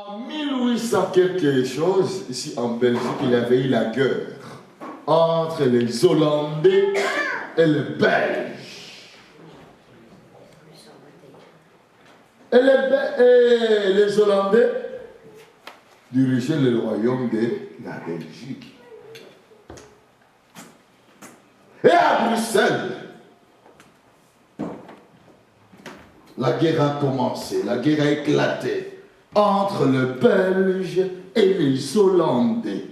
En 1800 quelque chose, ici en Belgique, il y avait eu la guerre entre les Hollandais et les Belges. Et les Hollandais dirigeaient le royaume de la Belgique. Et à Bruxelles, la guerre a commencé, la guerre a éclaté entre les Belges et les Hollandais.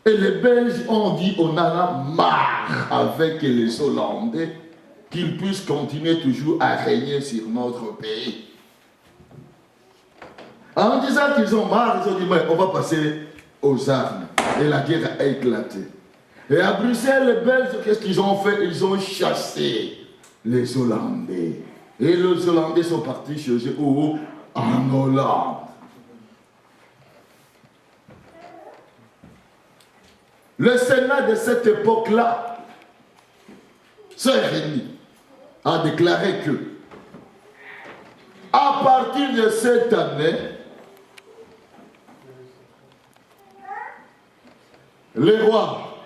Et les Belges ont dit, on en a marre avec les Hollandais, qu'ils puissent continuer toujours à régner sur notre pays. En disant qu'ils ont marre, ils ont dit, mais on va passer aux armes. Et la guerre a éclaté. Et à Bruxelles, les Belges, qu'est-ce qu'ils ont fait? Ils ont chassé les Hollandais. Et les Hollandais sont partis chez eux où? En Hollande. Le Sénat de cette époque-là se réunit, a déclaré que à partir de cette année, le roi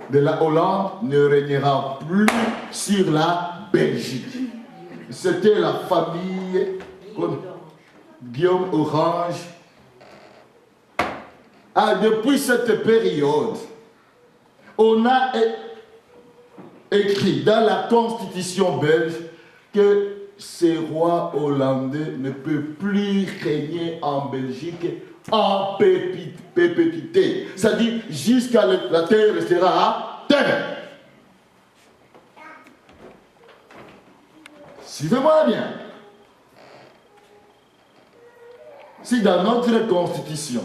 de la Hollande ne régnera plus sur la Belgique. C'était la famille Guillaume Orange. Depuis cette période, on a écrit dans la constitution belge que ces rois hollandais ne peuvent plus régner en Belgique en perpétuité. C'est-à-dire jusqu'à la terre restera à terre. Suivez-moi bien. Si dans notre constitution,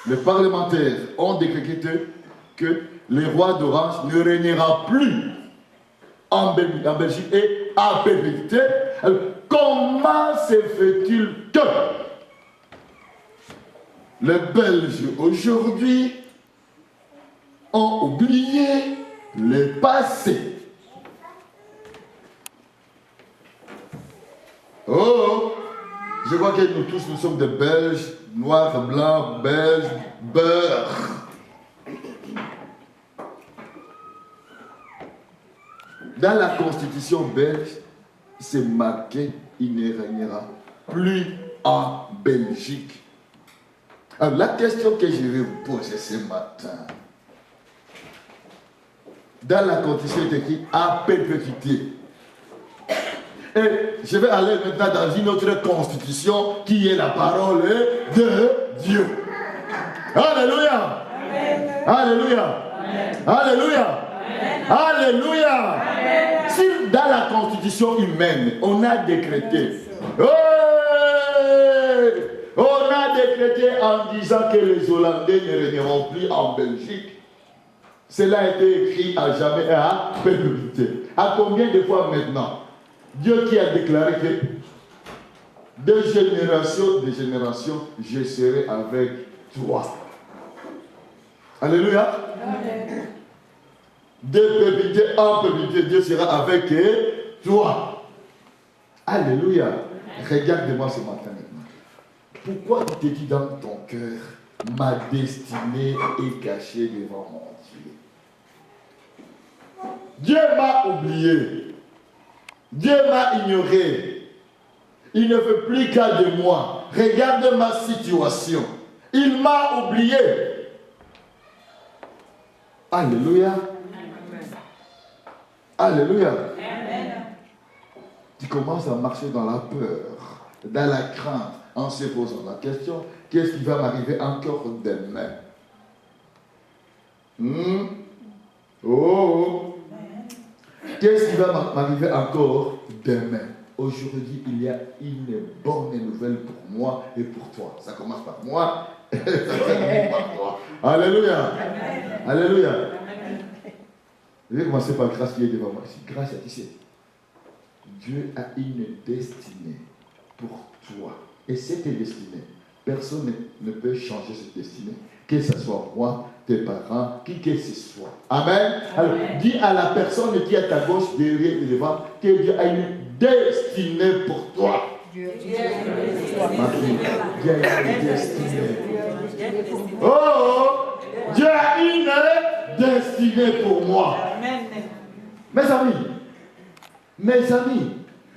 les parlementaires ont décrété que le roi d'Orange ne régnera plus en Belgique et à perpétuité, comment se fait-il que les Belges aujourd'hui ont oublié le passé? Oh, je crois que nous tous, nous sommes des Belges, noirs, blancs, belges, beurre. Dans la constitution belge, c'est marqué, il ne régnera plus en Belgique. Alors la question que je vais vous poser ce matin, dans la constitution, il est écrit à perpétuité. Et je vais aller maintenant dans une autre constitution qui est la parole de Dieu. Alléluia. Amen. Alléluia. Amen. Alléluia. Amen. Alléluia. Amen. Si dans la constitution humaine, on a décrété, on a décrété en disant que les Hollandais ne régneront plus en Belgique, cela a été écrit à jamais et à perpétuité. À combien de fois maintenant? Dieu qui a déclaré que de génération, je serai avec toi. Alléluia. Amen. De perpétuité en perpétuité, Dieu sera avec toi. Alléluia. Regarde-moi ce matin maintenant. Pourquoi tu te dis dans ton cœur, ma destinée est cachée devant mon Dieu? Dieu m'a oublié. Dieu m'a ignoré. Il ne veut plus qu'à de moi. Regarde ma situation. Il m'a oublié. Alléluia. Amen. Alléluia. Amen. Tu commences à marcher dans la peur, dans la crainte, en se posant la question, qu'est-ce qui va m'arriver encore demain? Oh. Qu'est-ce qui va m'arriver encore demain? Aujourd'hui, il y a une bonne nouvelle pour moi et pour toi. Ça commence par moi et ça termine par toi. Alléluia. Amen. Alléluia. Amen. Je vais commencer par grâce qui est devant moi. Grâce à qui? Dieu a une destinée pour toi. Et cette destinée, personne ne peut changer cette destinée. Que ce soit moi, tes parents, qui que ce soit. Amen. Alors, dis à la personne qui est à ta gauche, derrière et devant, que Dieu a une destinée pour toi. Dieu a une destinée. Oh, Dieu a une destinée pour moi. Mes amis,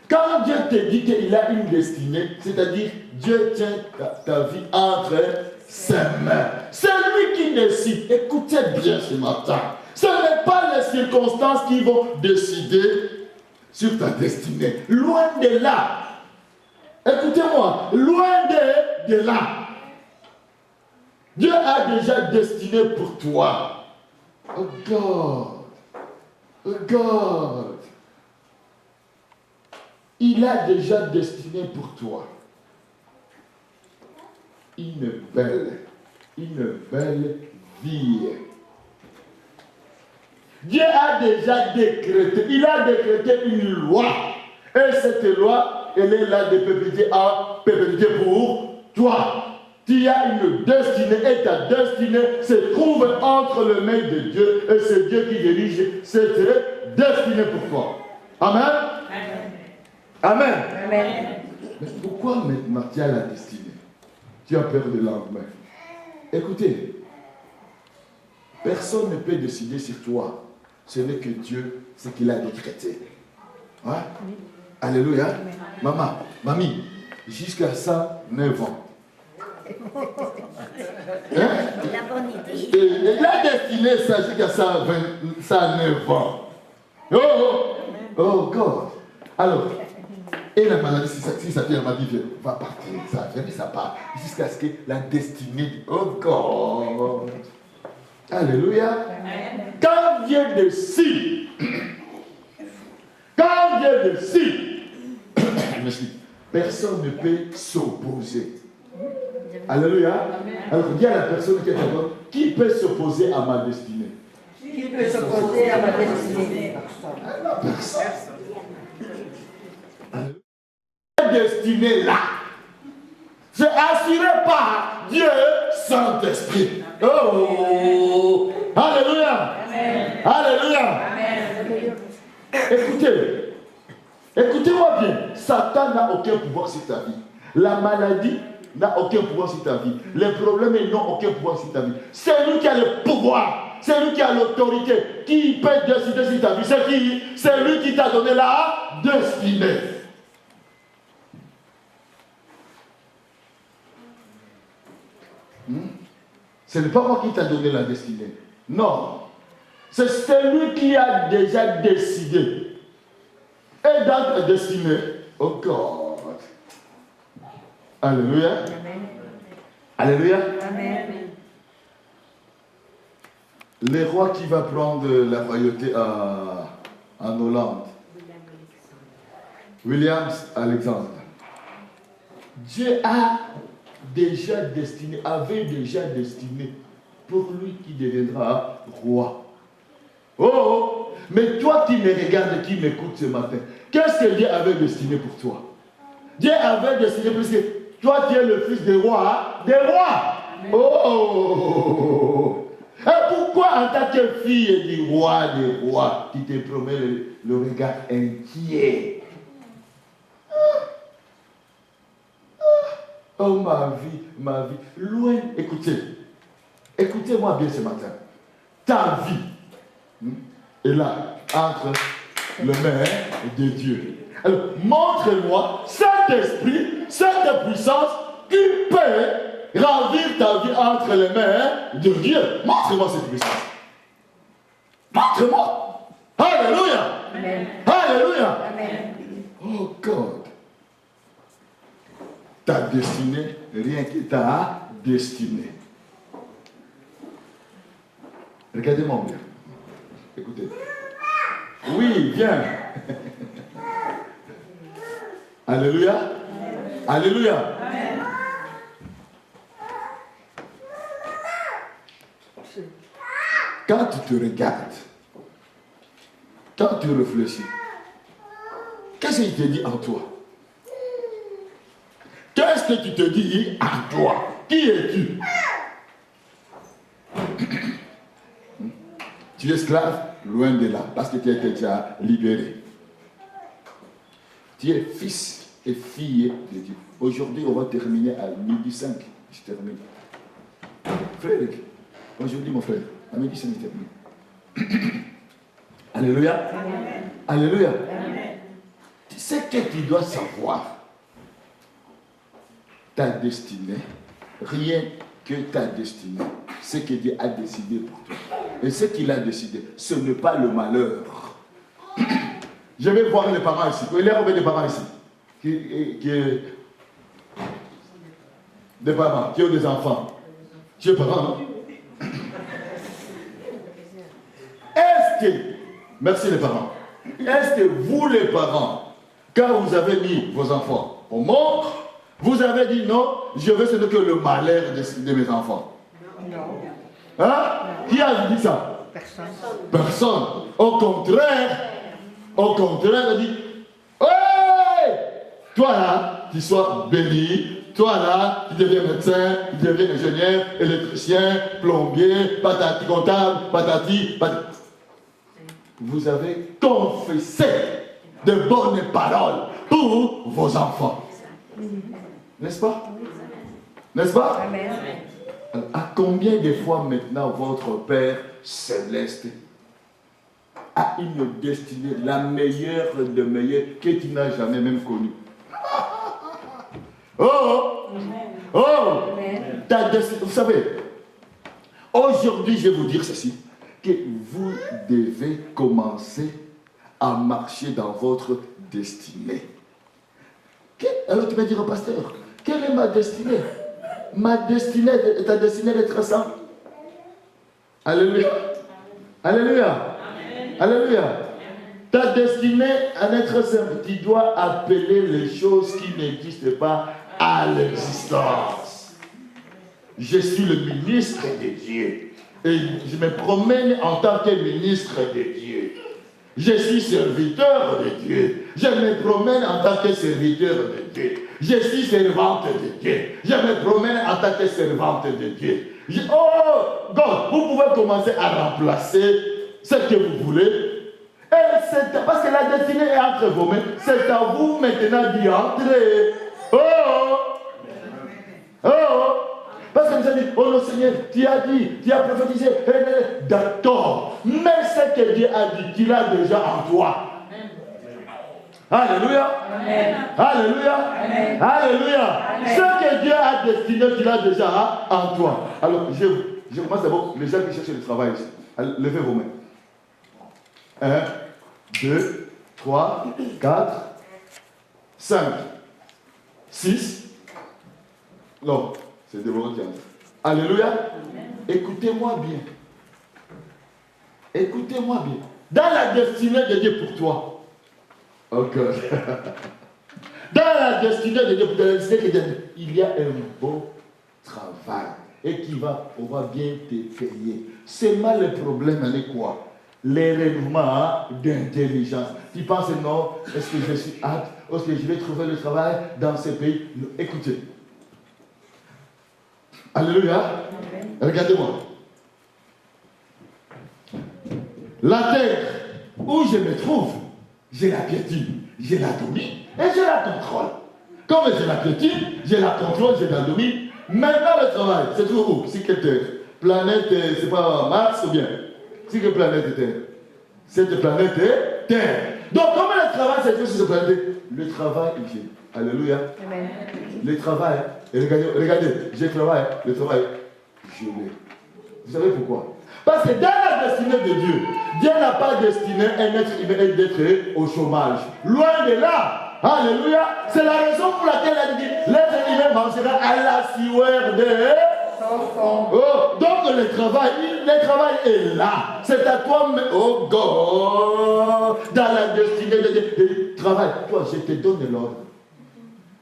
quand Dieu te dit qu'il a une destinée, c'est-à-dire Dieu tient ta vie entre ses mains. C'est lui qui décide. Écoutez bien ce matin. Ce n'est pas les circonstances qui vont décider sur ta destinée. Loin de là. Écoutez-moi, loin de là. Dieu a déjà destiné pour toi. Oh God. Oh God. Il a déjà destiné pour toi une belle vie. Dieu a déjà décrété, il a décrété une loi. Et cette loi, elle est là de perpétuité en perpétuité pour toi. Tu as une destinée et ta destinée se trouve entre les mains de Dieu et c'est Dieu qui dirige cette destinée pour toi. Amen. Amen. Amen. Mais pourquoi maintenant tu as la destinée? Tu as peur du lendemain. Écoutez, personne ne peut décider sur toi. Ce n'est que Dieu, ce qu'il a décrété. Ouais? Alléluia. Mamie, jusqu'à 109 ans. Hein? La bonne idée. Et la destinée, ça jusqu'à 109 ans. Oh God. Alors, et la maladie, si ça vient, elle m'a dit, va partir, ça vient, mais ça part. Jusqu'à ce que la destinée, oh God. Alléluia. Amen. Quand Dieu décide, personne ne peut s'opposer. Alléluia. Amen. Alors dis à la personne qui est devant, qui peut s'opposer à ma destinée? Qui peut s'opposer à ma destinée? Personne. La destinée là, c'est assuré par Dieu Saint-Esprit. Oh! Alléluia! Amen. Alléluia! Amen. Écoutez-moi bien. Satan n'a aucun pouvoir sur ta vie. La maladie n'a aucun pouvoir sur ta vie. Les problèmes n'ont aucun pouvoir sur ta vie. C'est lui qui a le pouvoir. C'est lui qui a l'autorité. Qui peut décider sur ta vie? C'est qui? C'est lui qui t'a donné la destinée. Ce n'est pas moi qui t'a donné la destinée. Non. C'est celui qui a déjà décidé. Et dans ta destinée, oh God. Alléluia. Amen. Alléluia. Amen. Le roi qui va prendre la royauté en Hollande. William Alexandre. Dieu avait déjà destiné pour lui qui deviendra roi. Oh, mais toi qui me regardes, qui m'écoutes ce matin, qu'est-ce que Dieu avait destiné pour toi? Dieu avait destiné pour toi. Toi, tu es le fils des rois. Des rois. Oh. Et pourquoi en tant que fille du roi des rois, tu te promets le regard inquiet? Oh ma vie, loin, écoutez-moi bien ce matin. Ta vie est là, entre les mains de Dieu. Alors, montre-moi cet esprit, cette puissance qui peut ravir ta vie entre les mains de Dieu. Montre-moi cette puissance. Montre-moi. Alléluia. Amen. Alléluia. Amen. Oh God. Ta destinée, rien que ta destinée. Regardez-moi bien. Écoutez. Oui, viens. Alléluia. Amen. Alléluia. Amen. Quand tu te regardes, quand tu réfléchis, qu'est-ce qu'il te dit en toi? Qu'est-ce que tu te dis en toi? Qui es-tu? Tu es esclave, loin de là, parce que tu as été déjà libéré. Tu es fils et fille de Dieu. Aujourd'hui, on va terminer à 12h05. Je termine. Frère, aujourd'hui, mon frère, à 12h05, je termine. Alléluia. Amen. Alléluia. Amen. Tu sais que tu dois savoir ta destinée, rien que ta destinée, ce que Dieu a décidé pour toi. Et ce qu'il a décidé, ce n'est pas le malheur. Je vais voir les parents ici. Il y a des parents ici des parents qui ont des enfants. Tu es parent, non? Est-ce que, merci les parents, est-ce que vous les parents, quand vous avez mis vos enfants au monde, vous avez dit non, je veux ce que le malheur de mes enfants? Non. Hein? Qui a dit ça? Personne. Personne. Au contraire, on dit, hey! Toi là, tu sois béni. Toi là, tu deviens médecin, tu deviens ingénieur, électricien, plombier, patati comptable, patati. Vous avez confessé de bonnes paroles pour vos enfants. N'est-ce pas? N'est-ce pas? Amen. À combien de fois maintenant votre Père céleste a une destinée, la meilleure de meilleures que tu n'as jamais même connue? Oh! Oh! Ta destinée, vous savez, aujourd'hui je vais vous dire ceci, que vous devez commencer à marcher dans votre destinée. Alors tu vas dire au pasteur, quelle est ma destinée? Ma destinée, ta destinée d'être simple. Alléluia. Alléluia. Alléluia. Ta destinée à être simple, tu dois appeler les choses qui n'existent pas à l'existence. Je suis le ministre de Dieu. Et je me promène en tant que ministre de Dieu. Je suis serviteur de Dieu. Je me promène en tant que serviteur de Dieu. Je suis servante de Dieu. Je me promène en tant que servante de Dieu. Oh, God, vous pouvez commencer à remplacer ce que vous voulez. Et parce que la destinée est entre vos mains. C'est à vous maintenant d'y entrer. Oh! Oh! Parce que nous avons dit, oh non Seigneur, tu as dit, tu as prophétisé. D'accord. Mais ce que Dieu a dit, tu l'as déjà en toi. Alléluia. Amen. Alléluia. Amen. Alléluia. Amen. Ce que Dieu a destiné, tu l'as déjà en toi. Alors, je commence d'abord, les gens qui cherchent le travail ici. Levez vos mains. 1, 2, 3, 4, 5, 6. Non, c'est Déborah qui entre. Alléluia. Amen. Écoutez-moi bien. Écoutez-moi bien. Dans la destinée de Dieu pour toi. Ok. Dans la destinée de Dieu, il y a un beau travail et on va bien te payer. Seulement le problème, elle est quoi? L'enlèvement d'intelligence. Tu penses non, est-ce que je suis apte? Est-ce que je vais trouver le travail dans ce pays? Non. Écoutez. Alléluia. Regardez-moi. La terre où je me trouve, je la piétine, je la domine et je la contrôle. Comme je la piétine, je la contrôle, je la domine. Maintenant le travail, c'est toujours où? C'est quelle terre? Planète, c'est pas Mars ou bien? C'est quelle planète Terre? Cette planète est Terre. Donc comment le travail c'est fait sur cette planète? Le travail est fait. Alléluia. Amen. Le travail, regardez, je travaille, le travail, je l'ai. Vous savez pourquoi? Parce que dans la destinée de Dieu, Dieu n'a pas destiné un être humain d'être au chômage. Loin de là. Alléluia. C'est la raison pour laquelle elle dit l'être humain mangera à la sueur de oh, donc le travail est là. C'est à toi, oh God, dans la destinée de Dieu. Travail, toi, je te donne l'ordre.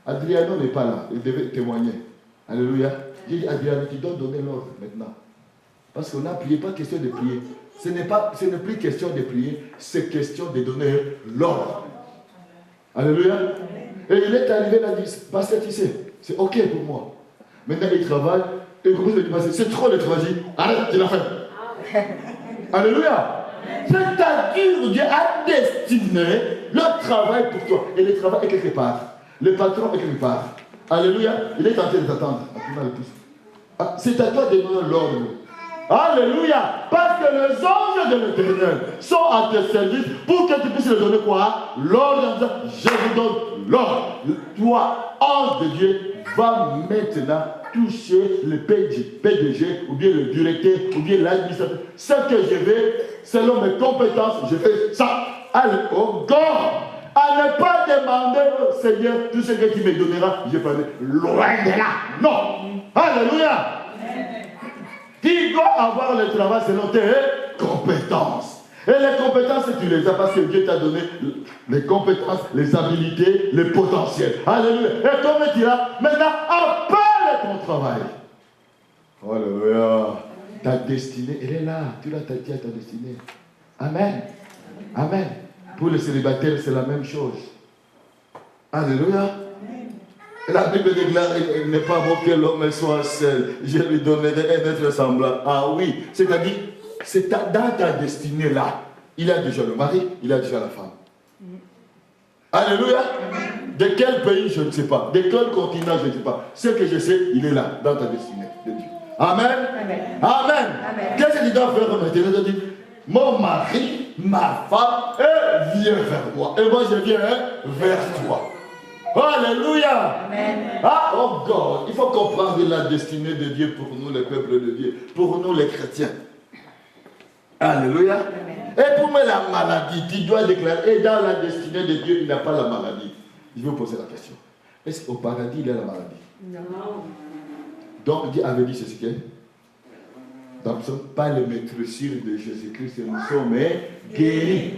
Adriano n'est pas là, il devait témoigner. Alléluia. J'ai dit, Adriano, tu dois donner l'ordre maintenant. Parce qu'on n'a prié, pas question de prier. Ce n'est plus question de prier, c'est question de donner l'ordre. Alléluia. Et il est arrivé là, il dit, pasteur, tu sais, c'est ok pour moi. Maintenant, il travaille, et il commence à dire, c'est trop le travail. Arrête, tu l'as fait. Alléluia. C'est-à-dire, Dieu a destiné le travail pour toi. Et le travail est quelque part. Le patron est quelque part. Alléluia. Il est en train de t'attendre. C'est à toi de donner l'ordre. Alléluia. Parce que les anges de l'Éternel sont à tes services pour que tu puisses leur donner quoi? L'ordre en disant, je vous donne l'ordre. Toi, ange de Dieu, va maintenant toucher le PDG ou bien le directeur ou bien l'administrateur. Ce que je vais, selon mes compétences, je fais ça. Allez, oh God, à ne pas demander au Seigneur tout ce que tu me donneras, je ferai loin de là. Non. Alléluia. Tu dois avoir le travail selon tes compétences. Et les compétences, tu les as parce que Dieu t'a donné les compétences, les habilités, les potentiels. Alléluia. Et comme il dira, maintenant, appelle ton travail. Alléluia. Ta destinée, elle est là. Tu l'as dit à ta destinée. Amen. Amen. Pour les célibataires, c'est la même chose. Alléluia. La Bible déclare, il n'est pas bon que l'homme soit seul. Je lui donnerai un être semblable. Ah oui, c'est-à-dire, c'est dans ta destinée là. Il a déjà le mari, il a déjà la femme. Alléluia. De quel pays, je ne sais pas. De quel continent, je ne sais pas. Ce que je sais, il est là, dans ta destinée de Dieu. Amen. Amen. Amen. Qu'est-ce que tu dois faire maintenant? Tu dois dire, mon mari, ma femme, vient vers moi. Et moi, je viens vers toi. Alléluia. Amen. Ah, oh God, il faut comprendre la destinée de Dieu pour nous, le peuple de Dieu, pour nous, les chrétiens. Alléluia. Amen. Et pour moi, la maladie, tu dois déclarer, et dans la destinée de Dieu, il n'y a pas la maladie. Je vais vous poser la question. Est-ce qu'au paradis, il y a la maladie? Non. Donc, Dieu avait dit ceci, nous ne sommes pas les maîtressures de Jésus-Christ, nous sommes guéris.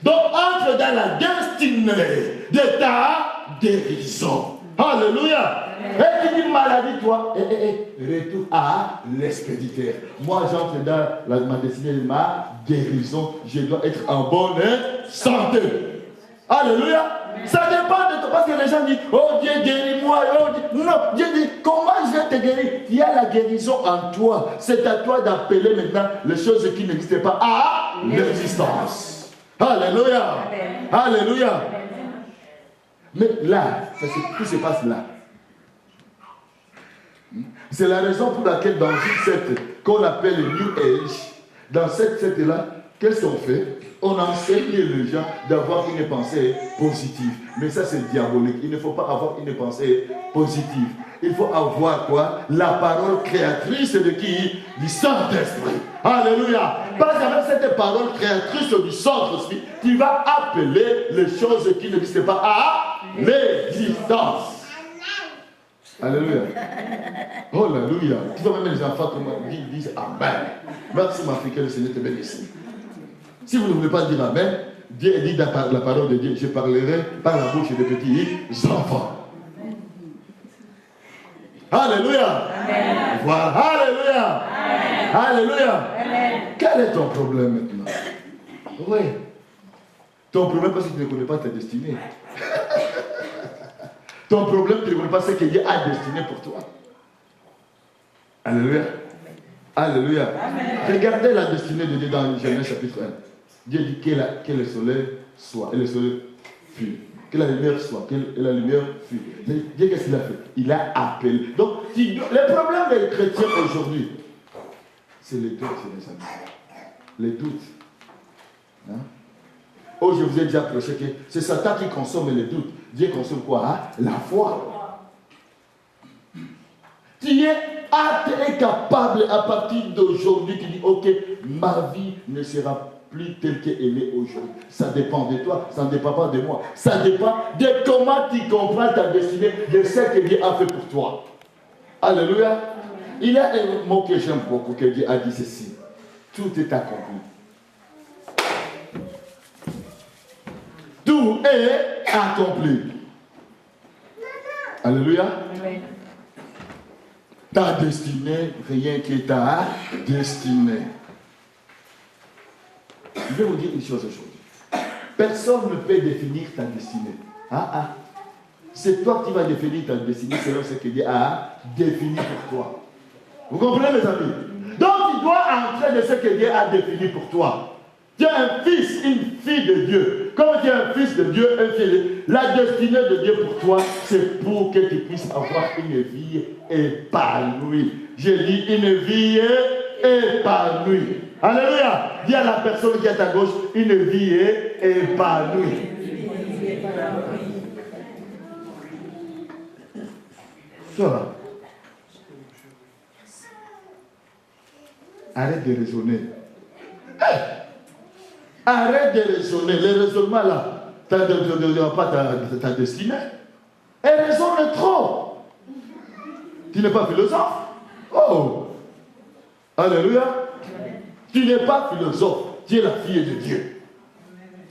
Donc, entre dans la destinée de ta guérison. Alléluia. Et tu dis maladie, toi, retourne à l'expéditeur. Moi, j'entre dans ma destinée de ma guérison. Je dois être en bonne santé. Alléluia. Ça dépend de toi. Parce que les gens disent, oh Dieu, guéris-moi. Oh, Dieu. Non, Dieu dit, comment je vais te guérir? Il y a la guérison en toi. C'est à toi d'appeler maintenant les choses qui n'existaient pas à l'existence. Alléluia. Amen. Alléluia. Amen. Mais là, tout se passe là. C'est la raison pour laquelle dans une secte qu'on appelle le New Age, dans cette secte-là, qu'est-ce qu'on fait? On enseigne les gens d'avoir une pensée positive. Mais ça, c'est diabolique. Il ne faut pas avoir une pensée positive. Il faut avoir quoi? La parole créatrice de qui? Du Saint-Esprit. Alléluia. Parce qu'avec cette parole créatrice du Saint-Esprit, tu vas appeler les choses qui n'existent pas à l'existence. Alléluia. Oh, alléluia. Tu vois même les enfants qui disent Amen. Merci, ma fille, que le Seigneur te bénisse. Si vous ne voulez pas dire Amen, Dieu dit dans la parole de Dieu, je parlerai par la bouche des petits enfants. Alléluia. Amen. Voilà. Alléluia. Amen. Alléluia. Amen. Quel est ton problème maintenant? Oui. Ton problème, parce que tu ne connais pas ta destinée. Ton problème, tu ne connais pas ce que Dieu a destiné pour toi. Alléluia. Alléluia. Amen. Regardez la destinée de Dieu dans Genèse chapitre 1. Dieu dit que le soleil soit, et le soleil fut. Que la lumière soit, que la lumière fut. Mais Dieu, qu'est-ce qu'il a fait? Il a appelé. Donc, le problème des chrétiens aujourd'hui, c'est les doutes, mes amis. Les doutes. Hein? Oh, je vous ai déjà prêché que c'est Satan qui consomme les doutes. Dieu consomme quoi? Hein? La foi. Tu es apte et capable à partir d'aujourd'hui. Tu dis, ok, ma vie ne sera pas plus tel qu'elle est aujourd'hui. Ça dépend de toi, ça ne dépend pas de moi. Ça dépend de comment tu comprends ta destinée, de ce que Dieu a fait pour toi. Alléluia. Il y a un mot que j'aime beaucoup, que Dieu a dit ceci. Tout est accompli. Tout est accompli. Alléluia. Ta destinée, rien que ta destinée. Je vais vous dire une chose aujourd'hui. Personne ne peut définir ta destinée. C'est toi qui vas définir ta destinée selon ce que Dieu a défini pour toi. Vous comprenez, mes amis? Donc, tu dois entrer dans ce que Dieu a défini pour toi. Tu es un fils, une fille de Dieu. Comme tu es un fils de Dieu, un fils de Dieu, la destinée de Dieu pour toi, c'est pour que tu puisses avoir une vie épanouie. J'ai dit une vie épanouie. Alléluia. Dis à la personne qui est à ta gauche, une vie épanouie. Voilà. Arrête de raisonner. Hey! Arrête de raisonner. Les raisonnements là, tu n'as pas ta destinée. Elle raisonne trop. Tu n'es pas philosophe. Oh! Alléluia. Tu n'es pas philosophe. Tu es la fille de Dieu.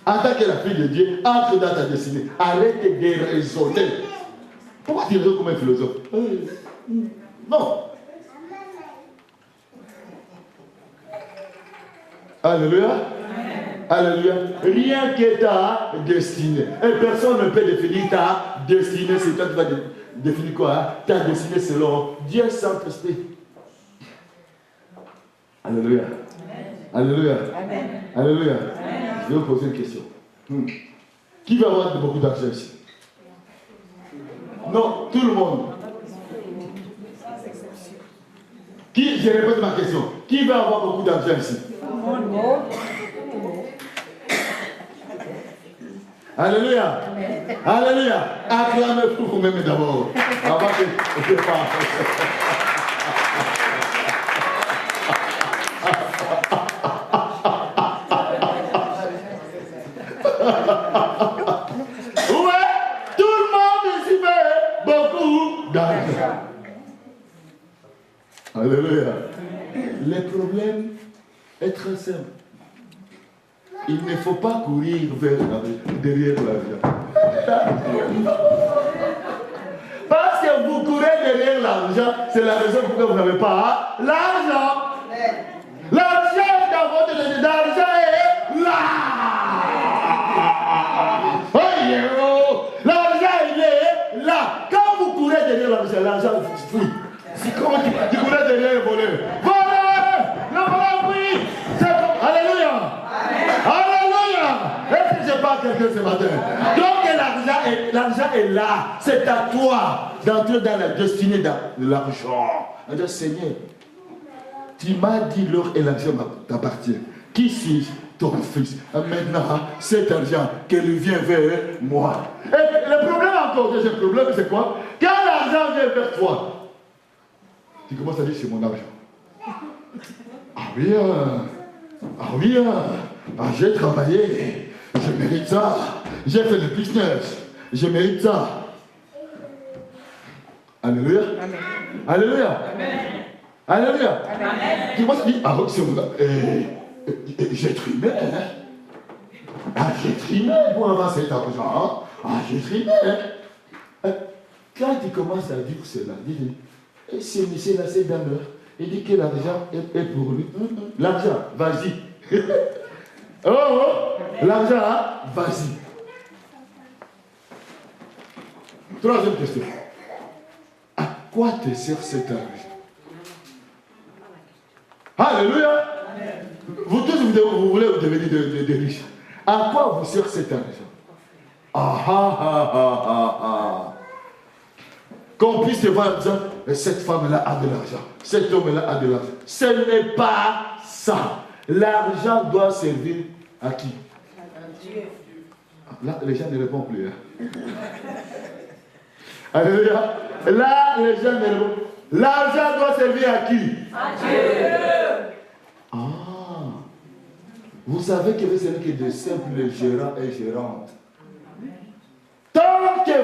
En tant que la fille de Dieu, entre dans ta destinée. Arrête de raisonner. Pourquoi tu raisonnes comme un philosophe? Non. Alléluia. Alléluia. Rien que ta destinée. Et personne ne peut définir ta destinée. C'est toi qui vas définir quoi? Hein? Ta destinée selon Dieu Saint-Esprit. Alléluia. Alléluia. Amen. Alléluia. Amen. Je vais vous poser une question. Qui va avoir beaucoup d'argent ici? Non, tout le monde. Qui, je répète ma question. Qui va avoir beaucoup d'argent ici? Alléluia. Amen. Alléluia. Acclamez pour vous-même d'abord. Avant que je parle. Alléluia. Le problème est très simple. Il ne faut pas courir derrière l'argent. Parce que vous courez derrière l'argent, c'est la raison pour laquelle vous n'avez pas l'argent. L'argent est dans votre tête. L'argent est là. L'argent, il est là. Quand vous courez derrière l'argent fuit. C'est comment tu courais derrière le voleur. Voleur! Le voleur, oui! Alléluia! Alléluia! Est-ce que je parle à quelqu'un ce matin? Donc l'argent est là. C'est à toi d'entrer dans la destinée de l'argent. Alors, Seigneur, tu m'as dit l'or et l'argent t'appartient. Qui suis ton fils? Maintenant, cet argent qu'il vient vers moi. Et le problème encore, le problème c'est quoi? Quand l'argent vient vers toi, tu commences à dire c'est mon argent. Ah oui, j'ai travaillé, je mérite ça. J'ai fait le business, je mérite ça. Alléluia. Amen. Alléluia. Amen. Alléluia. Amen. Tu commences à dire c'est mon argent. J'ai trimé. J'ai trimé pour avoir cet argent. J'ai trimé. Quand tu commences à dire cela, dis et ce monsieur-là, c'est dans l'heure. Il dit que l'argent est pour lui. L'argent, vas-y. L'argent, vas-y. Troisième question. À quoi te sert cet argent? Alléluia. Vous tous, vous voulez devenir des riches. À quoi vous sert cet argent? Qu'on puisse te voir en disant, cette femme-là a de l'argent, cet homme-là a de l'argent. Ce n'est pas ça. L'argent doit servir à qui? À Dieu. Là, les gens ne répondent plus. Hein. Alléluia. Là, les gens ne répondent plus. L'argent doit servir à qui? À Dieu. Vous savez que vous n'êtes que de simples gérants et gérantes. Tant que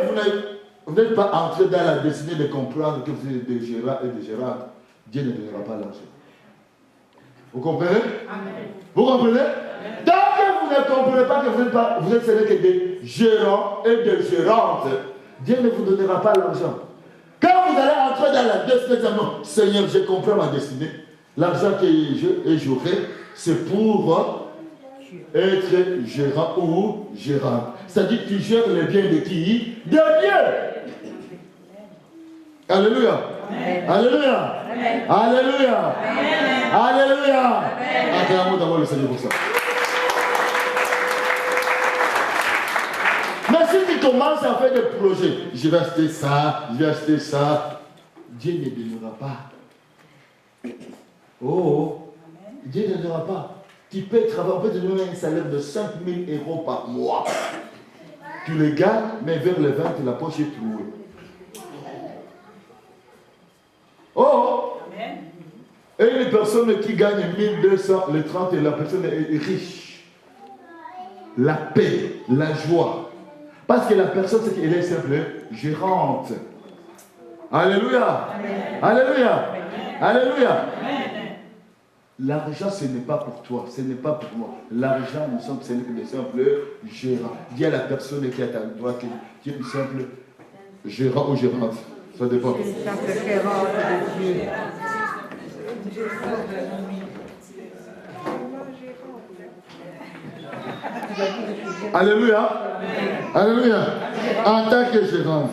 vous n'êtes pas entré dans la destinée de comprendre que vous êtes des gérants et des gérantes, Dieu ne donnera pas l'argent. Vous comprenez? Amen. Vous comprenez? Amen. Tant que vous ne comprenez pas que vous êtes que des gérants et des gérantes, Dieu ne vous donnera pas l'argent. Quand vous allez entrer dans la destinée, non, Seigneur, je comprends ma destinée. L'argent que j'aurai, c'est pour être gérant ou gérant. C'est-à-dire que tu gères les biens de qui? De Dieu. Alléluia. Alléluia. Alléluia. Alléluia. Acclamons d'abord le Seigneur pour ça. Mais si tu commences à faire des projets, je vais acheter ça, Dieu ne donnera pas. Oh, Dieu ne donnera pas. Tu peux travailler, on peut te donner un salaire de 5 000 € par mois. Tu le gagnes, mais vers le 20, la poche est trouée. Oh! Et une personne qui gagne 1200, le 30, et la personne est riche. La paix, la joie. Parce que la personne, c'est qu'elle est simple, gérante. Alléluia. Alléluia. Alléluia. L'argent, ce n'est pas pour toi, ce n'est pas pour moi. L'argent, nous sommes ce n'est que des simples gérants. Dis à la personne qui est à ta droite, qui est une simple gérant ou gérante. Ça dépend. Une simple gérante de Dieu. Alléluia. Alléluia. En tant que gérant.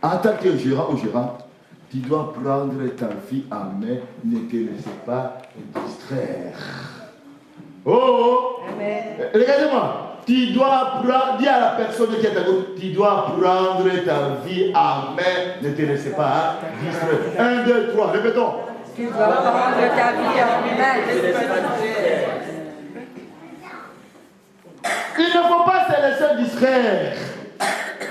En tant que gérant ou gérante, tu dois prendre ta vie en main, ne te laissez pas distraire. Oh! Regardez-moi. Tu dois prendre, dis à la personne qui est à gauche, tu dois prendre ta vie en main, ne te laissez pas distraire. 1, 2, 3, répétons. Tu dois prendre ta vie en main. Il ne faut pas se laisser distraire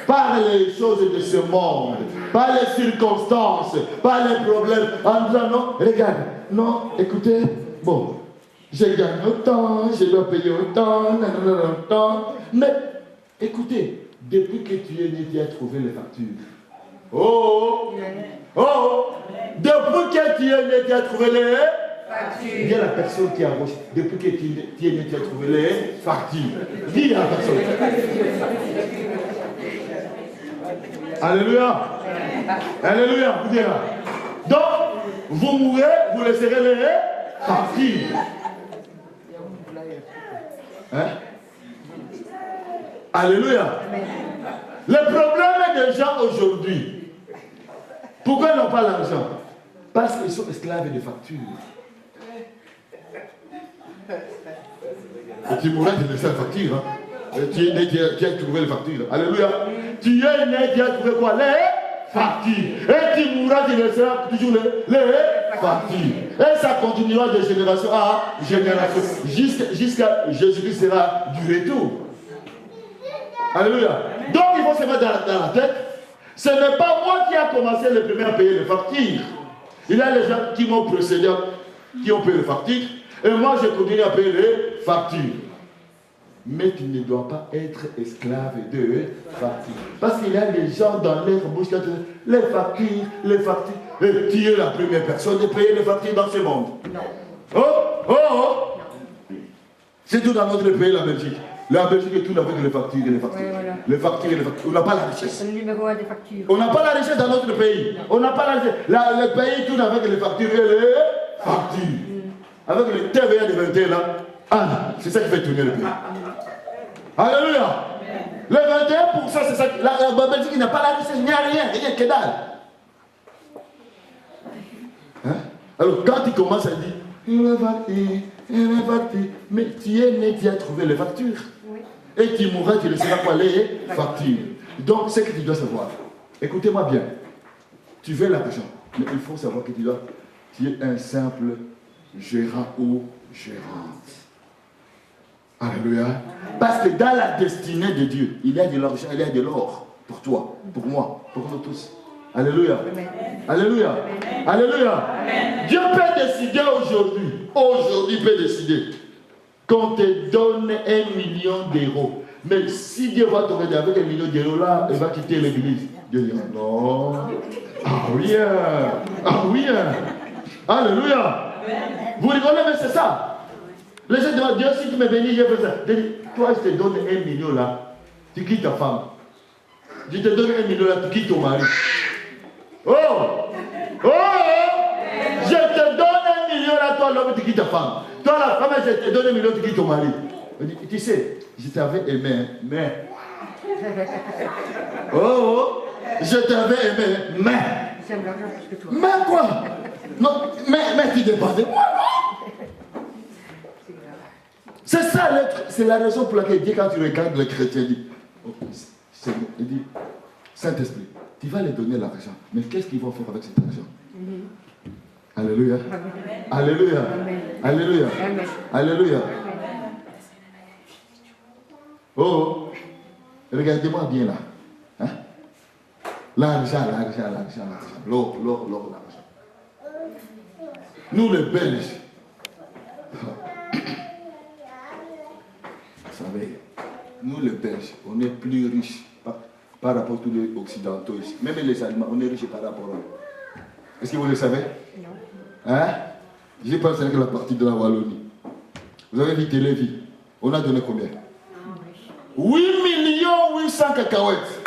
par les choses de ce monde, par les circonstances, par les problèmes. En disant non, regarde, non, écoutez, bon, je gagne autant, je dois payer autant, autant. Mais écoutez, depuis que tu es né, tu as trouvé les factures. Oh, oh, depuis que tu es né, tu as trouvé les factures. Dis à la personne qui est à gauche, depuis que tu es né, tu as trouvé les factures. Dis à la personne. Alléluia. Alléluia. Vous dites là. Donc, vous mourrez, vous laisserez les factures. Hein? Alléluia. Le problème des gens aujourd'hui, pourquoi ils n'ont pas l'argent? Parce qu'ils sont esclaves des factures. Et tu mourras, tu laisses la facture. Hein? Tu es né, tu as trouvé les factures. Alléluia. Tu es né, tu as trouvé quoi? Les factures. Et tu mourras, tu laisseras toujours les factures. Et ça continuera de génération à génération. Jusqu'à Jésus-Christ sera du retour. Alléluia. Donc il faut se mettre dans la tête. Ce n'est pas moi qui a commencé le premier à payer les factures. Il y a les gens qui m'ont précédé, qui ont payé les factures. Et moi, je continue à payer les factures. Mais tu ne dois pas être esclave de factures. Parce qu'il y a des gens dans leur bouche qui disent les factures. Et tu es la première personne de payer les factures dans ce monde. Non. Oh, oh, oh. C'est tout dans notre pays, la Belgique. La Belgique est tout avec les factures et les factures. Oui, voilà. Les factures et les factures. On n'a pas la richesse. C'est le numéro 1 des factures. On n'a pas la richesse dans notre pays. On n'a pas la richesse. Le pays tourne avec les factures et les factures. Avec le TVA de 21 là. Ah, c'est ça qui fait tourner le pays. Alléluia. Le 21%, c'est ça. La Belgique n'a pas la richesse, il n'y a rien que dalle. Hein? Alors quand tu commences à dire, il est facture, mais tu es né, tu as trouvé les factures. Oui. Et tu mourras, tu laisseras quoi les factures. Donc c'est ce que tu dois savoir. Écoutez-moi bien. Tu veux l'argent, mais il faut savoir que tu es un simple gérant ou gérante. Alléluia. Parce que dans la destinée de Dieu, il y a de l'argent, il y a de l'or. Pour toi, pour moi, pour nous tous. Alléluia. Amen. Alléluia. Amen. Alléluia. Amen. Dieu peut décider aujourd'hui. Aujourd'hui, il peut décider qu'on te donne 1 million d'euros. Mais si Dieu va te regarder avec 1 million d'euros là, il va quitter l'église. Dieu dira non. Ah oui. Ah oui. Alléluia. Vous rigolez, mais c'est ça. Les gens demandent, Dieu, si tu me bénis, je fais ça. Toi, je te donne 1 million là, tu quittes ta femme. Je te donne 1 million là, tu quittes ton mari. Oh! Oh! Je te donne 1 million là, toi, l'homme, tu quittes ta femme. Toi, la femme, je te donne 1 million, tu quittes ton mari. Tu sais, je t'avais aimé, mais... Oh! je t'avais aimé, mais. J'aime l'argent plus que toi. Mais quoi? Non, mais tu dépends de moi, non? C'est ça, c'est la raison pour laquelle Dieu, quand tu regardes le chrétien, il dit, oh, il dit, Saint-Esprit, tu vas les donner l'argent, mais qu'est-ce qu'ils vont faire avec cet argent? Alléluia. Alléluia. Alléluia. Alléluia. Oh, regardez-moi bien là. Hein? L'argent, l'or, l'argent. Nous les Belges, vous savez, nous les Belges, on est plus riches par rapport à tous les Occidentaux ici. Même les Allemands, on est riches par rapport à eux. Est-ce que vous le savez? Non. Hein? J'ai pensé que la partie de la Wallonie. Vous avez dit Télévis. On a donné combien? 8 800 cacahuètes.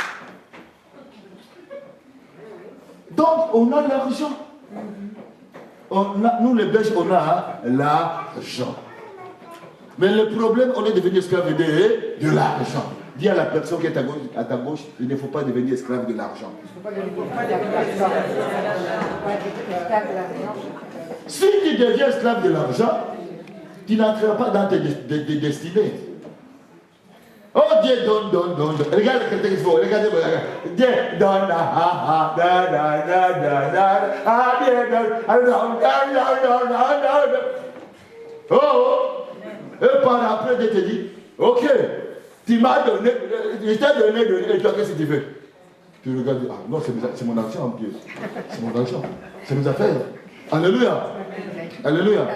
Donc, on a l'argent. Nous, les Belges, on a l'argent. Mais le problème, on est devenu esclave de l'argent. Dis à la personne qui est à ta gauche, il ne faut pas devenir esclave de l'argent. Si tu deviens esclave de l'argent, tu n'entreras pas dans tes destinées. Oh Dieu donne. Regarde le chrétien qu'il faut. Regardez-moi. Dieu donne. Oh. Et par après, Dieu te dit, ok, tu m'as donné, je t'ai donné, et toi, qu'est-ce que tu fais? Tu regardes, ah non, c'est mon argent en plus. C'est mon argent. C'est mes affaires. Alléluia. Alléluia.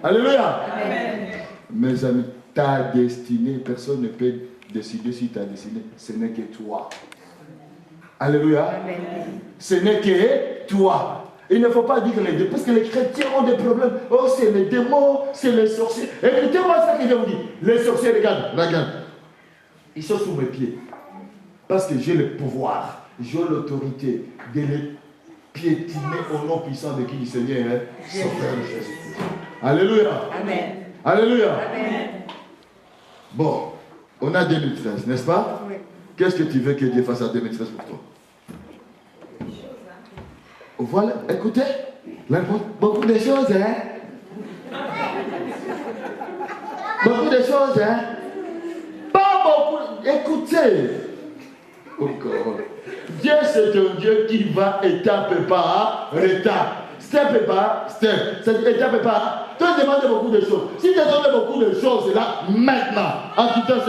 Alléluia. Mes amis, ta destinée, personne ne peut décider si ta destinée, ce n'est que toi. Alléluia. Ce n'est que toi. Il ne faut pas dire que les démons, parce que les chrétiens ont des problèmes. Oh, c'est les démons, c'est les sorciers. Écoutez-moi ça que je vous dis. Les sorciers, regarde. Ils sont sous mes pieds. Parce que j'ai le pouvoir, j'ai l'autorité de les piétiner au nom puissant de qui du Seigneur, Sauveur de Jésus. Alléluia. Amen. Alléluia. Amen. Bon, on a 2013, n'est-ce pas? Oui. Qu'est-ce que tu veux que Dieu fasse en 2013 pour toi? Voilà, écoutez, beaucoup de choses, hein? Beaucoup de choses, hein? Pas beaucoup, écoutez. Encore. Dieu, c'est un Dieu qui va étape par étape. Step par step. Cette étape par. Tu demandes beaucoup de choses. Si tu demandes beaucoup de choses, là, maintenant, en quittant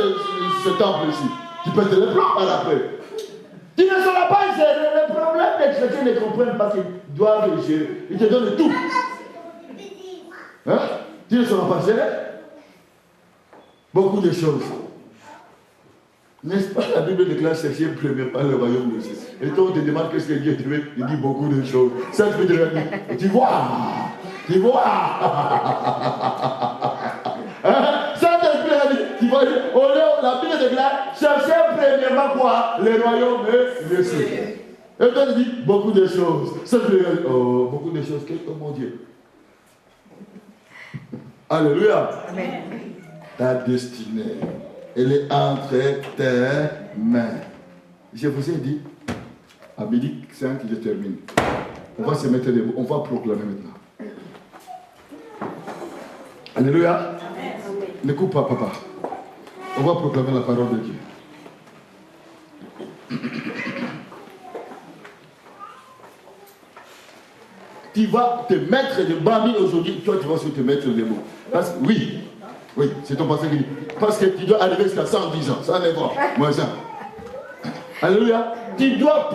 ce temple ici, tu peux te le prendre par après. Tu ne sauras pas gérer. Le problème des chrétiens ne comprennent pas qu'ils doivent gérer. Ils te donnent tout. Hein? Tu ne sauras pas gérer. Beaucoup de choses. N'est-ce pas, la Bible déclare chercher premièrement le royaume de Dieu. Et toi, on te demande qu'est-ce que Dieu te veut. Il dit beaucoup de choses. Ça, je peux te dire. Tu vois. Hein? Ça, tu vois, la Bible déclare chercher premièrement quoi? Le royaume de Dieu. Et toi, tu dis beaucoup de choses. Ça, je peux dire, oh, beaucoup de choses. Oh mon Dieu. Alléluia. Amen. Ta destinée, elle est entre tes mains. Je vous ai dit, à midi 5, je termine. On va se mettre debout, on va proclamer maintenant. Alléluia. Amen. Ne coupe pas, papa. On va proclamer la parole de Dieu. Tu vas te mettre debout aujourd'hui, toi tu vas te mettre debout. Parce que oui, c'est ton passé qui dit. Parce que tu dois arriver jusqu'à 110 ans. Ça n'est pas. Moi, ça. Alléluia. Tu dois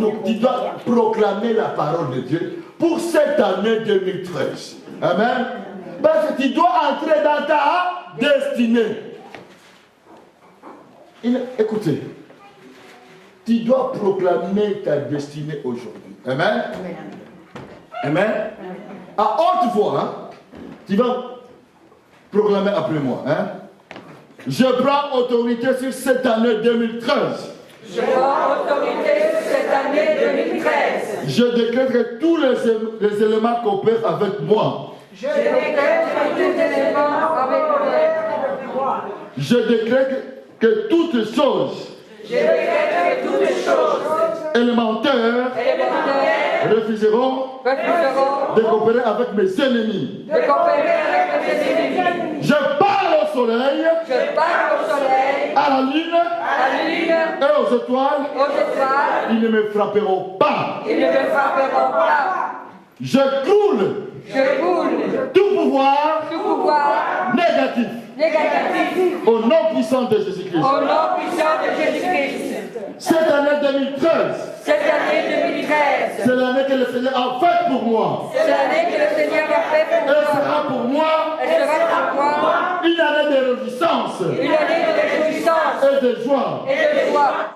proclamer la parole de Dieu pour cette année 2013. Amen. Parce que tu dois entrer dans ta destinée. Écoutez. Tu dois proclamer ta destinée aujourd'hui. Amen. Amen. À haute voix, hein, tu vas proclamer après moi. Hein? Je prends autorité sur cette année 2013. Je prends autorité sur cette année 2013. Je décrète que tous les éléments coopèrent avec moi. Je décrète que tous les éléments avec moi. Je décrète que toutes choses Je décrète que toutes les choses élémentaires élémentaires refuseront refuseront de coopérer avec mes ennemis. de coopérer avec mes ennemis. Je parle au soleil, Je parle au soleil, à la lune à la lune, et aux étoiles. aux étoiles. Ils ne me frapperont pas. Ils ne me frapperont pas. Je croule Je coule tout pouvoir tout pouvoir négatif négatif au nom puissant de Jésus-Christ. au nom puissant de Jésus-Christ. Cette année 2013, Cette année 2013, c'est l'année que le Seigneur a faite pour moi. c'est l'année que le Seigneur a fait pour Elle moi. sera pour moi Elle sera pour moi une année de réjouissance une année de réjouissance et de joie. et de joie.